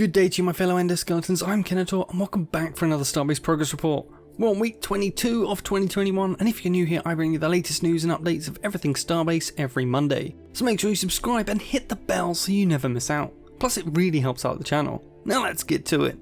Good day to you, my fellow endoskeletons. I'm Kenetor and welcome back for another Starbase progress report. We're on week 22 of 2021, and if you're new here, I bring you the latest news and updates of everything Starbase every Monday. So make sure you subscribe and hit the bell so you never miss out. Plus it really helps out the channel. Now let's get to it.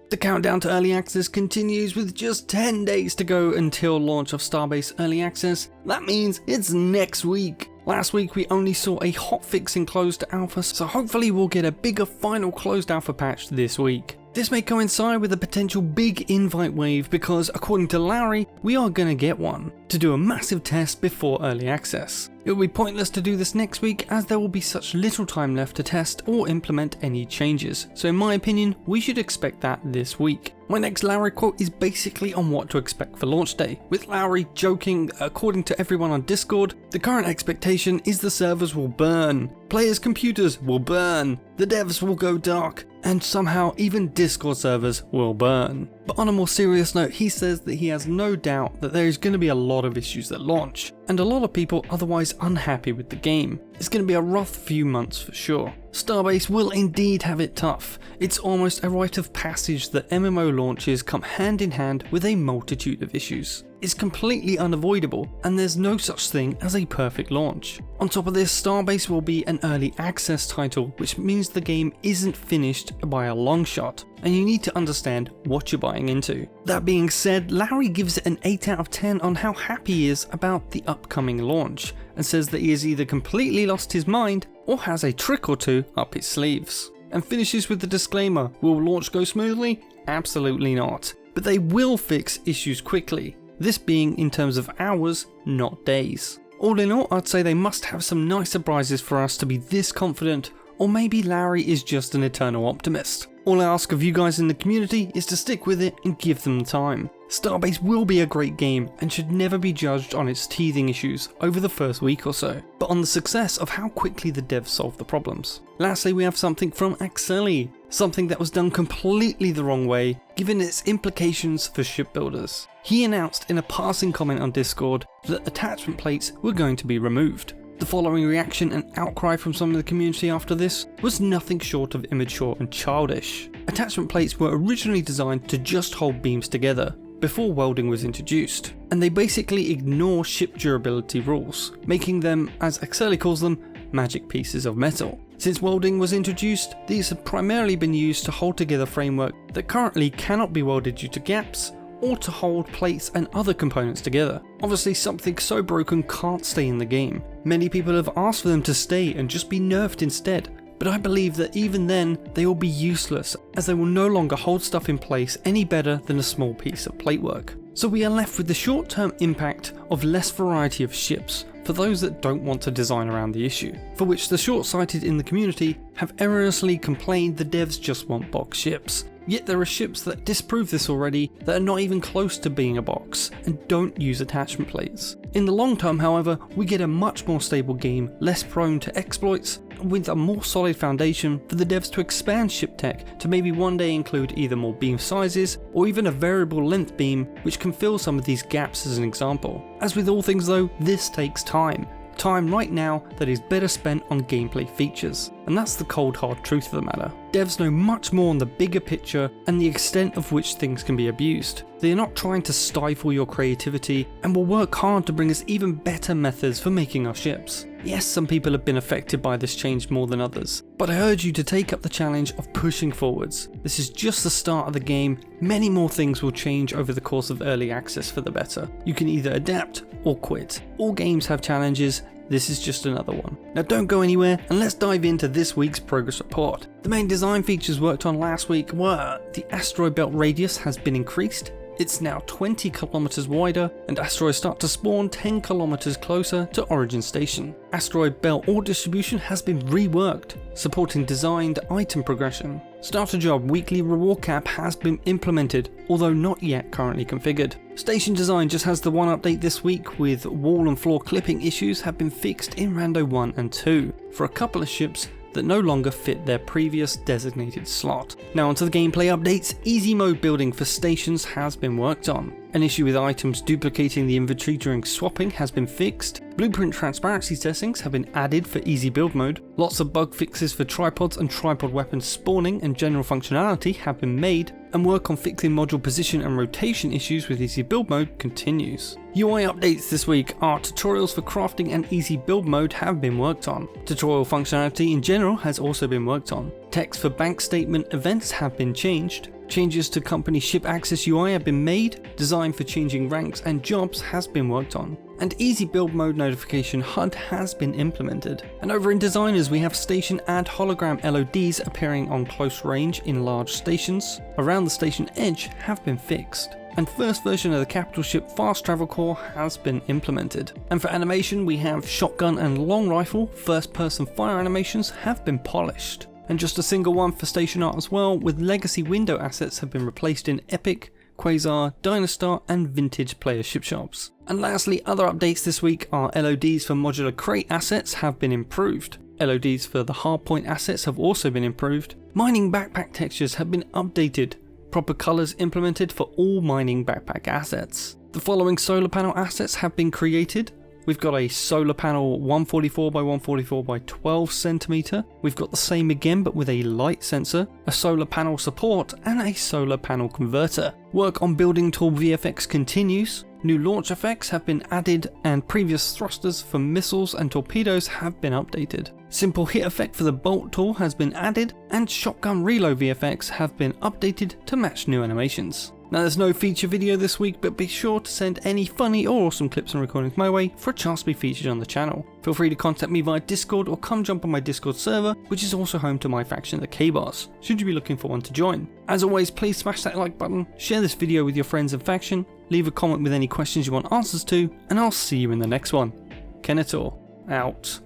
The countdown to early access continues with just 10 days to go until launch of Starbase Early Access. That means it's next week. Last week we only saw a hotfix in closed alpha, so hopefully we'll get a bigger final closed alpha patch this week. This may coincide with a potential big invite wave because, according to Larry, we are gonna get one to do a massive test before early access. It will be pointless to do this next week as there will be such little time left to test or implement any changes, so in my opinion we should expect that this week. My next Larry quote is basically on what to expect for launch day, with Larry joking, according to everyone on Discord, the current expectation is the servers will burn, players' computers will burn, the devs will go dark, and somehow even Discord servers will burn. But on a more serious note, he says that he has no doubt that there is going to be a lot of issues at launch, and a lot of people otherwise unhappy with the game. It's going to be a rough few months for sure. Starbase will indeed have it tough. It's almost a rite of passage that MMO launches come hand in hand with a multitude of issues. It's completely unavoidable, and there's no such thing as a perfect launch. On top of this, Starbase will be an early access title, which means the game isn't finished by a long shot, and you need to understand what you're buying into. That being said, Larry gives it an 8 out of 10 on how happy he is about the upcoming launch, and says that he has either completely lost his mind or has a trick or two up his sleeves. And finishes with the disclaimer, will launch go smoothly? Absolutely not. But they will fix issues quickly. This being in terms of hours, not days. All in all, I'd say they must have some nice surprises for us to be this confident, or maybe Larry is just an eternal optimist. All I ask of you guys in the community is to stick with it and give them time. Starbase will be a great game and should never be judged on its teething issues over the first week or so, but on the success of how quickly the devs solve the problems. Lastly, we have something from Axeli, something that was done completely the wrong way given its implications for shipbuilders. He announced in a passing comment on Discord that attachment plates were going to be removed. The following reaction and outcry from some of the community after this was nothing short of immature and childish. Attachment plates were originally designed to just hold beams together before welding was introduced, and they basically ignore ship durability rules, making them, as Axeli calls them, magic pieces of metal. Since welding was introduced, these have primarily been used to hold together framework that currently cannot be welded due to gaps, or to hold plates and other components together. Obviously something so broken can't stay in the game. Many people have asked for them to stay and just be nerfed instead, but I believe that even then they will be useless as they will no longer hold stuff in place any better than a small piece of platework. So we are left with the short-term impact of less variety of ships for those that don't want to design around the issue, for which the short-sighted in the community have erroneously complained the devs just want box ships. Yet there are ships that disprove this already that are not even close to being a box and don't use attachment plates. In the long term, however, we get a much more stable game, less prone to exploits, with a more solid foundation for the devs to expand ship tech to maybe one day include either more beam sizes or even a variable length beam which can fill some of these gaps as an example. As with all things though, this takes time. Time right now that is better spent on gameplay features, and that's the cold hard truth of the matter. Devs know much more on the bigger picture and the extent of which things can be abused. They are not trying to stifle your creativity and will work hard to bring us even better methods for making our ships. Yes, some people have been affected by this change more than others, but I urge you to take up the challenge of pushing forwards. This is just the start of the game. Many more things will change over the course of early access for the better. You can either adapt or quit. All games have challenges. This is just another one. Now don't go anywhere and let's dive into this week's progress report. The main design features worked on last week were the asteroid belt radius has been increased. It's now 20 kilometers wider, and asteroids start to spawn 10 kilometers closer to Origin Station. Asteroid belt ore distribution has been reworked, supporting designed item progression. Starter job weekly reward cap has been implemented, although not yet currently configured. Station design just has the one update this week, with wall and floor clipping issues have been fixed in Rando 1 and 2 for a couple of ships that no longer fit their previous designated slot. Now onto the gameplay updates. Easy mode building for stations has been worked on. An issue with items duplicating the inventory during swapping has been fixed. Blueprint transparency settings have been added for easy build mode. Lots of bug fixes for tripods and tripod weapons spawning and general functionality have been made, and work on fixing module position and rotation issues with easy build mode continues. UI updates this week are tutorials for crafting and easy build mode have been worked on. Tutorial functionality in general has also been worked on. Text for bank statement events have been changed. Changes to company ship access UI have been made. Design for changing ranks and jobs has been worked on. And easy build mode notification HUD has been implemented. And over in designers we have station and hologram LODs appearing on close range in large stations around the station edge have been fixed. And first version of the capital ship fast travel core has been implemented. And for animation we have shotgun and long rifle first person fire animations have been polished. And just a single one for station art as well, with legacy window assets have been replaced in Epic, Quasar, Dynastar and vintage player ship shops. And lastly, other updates this week are LODs for modular crate assets have been improved. LODs for the hardpoint assets have also been improved. Mining backpack textures have been updated. Proper colours implemented for all mining backpack assets. The following solar panel assets have been created. We've got a solar panel 144 by 144 by 12 cm. We've got the same again but with a light sensor, a solar panel support and a solar panel converter. Work on building tool VFX continues. New launch effects have been added and previous thrusters for missiles and torpedoes have been updated. Simple hit effect for the bolt tool has been added and shotgun reload VFX have been updated to match new animations. Now there's no feature video this week, but be sure to send any funny or awesome clips and recordings my way for a chance to be featured on the channel. Feel free to contact me via Discord or come jump on my Discord server, which is also home to my faction the K-Bars, should you be looking for one to join. As always, please smash that like button, share this video with your friends and faction, leave a comment with any questions you want answers to, and I'll see you in the next one. Kenetor, out.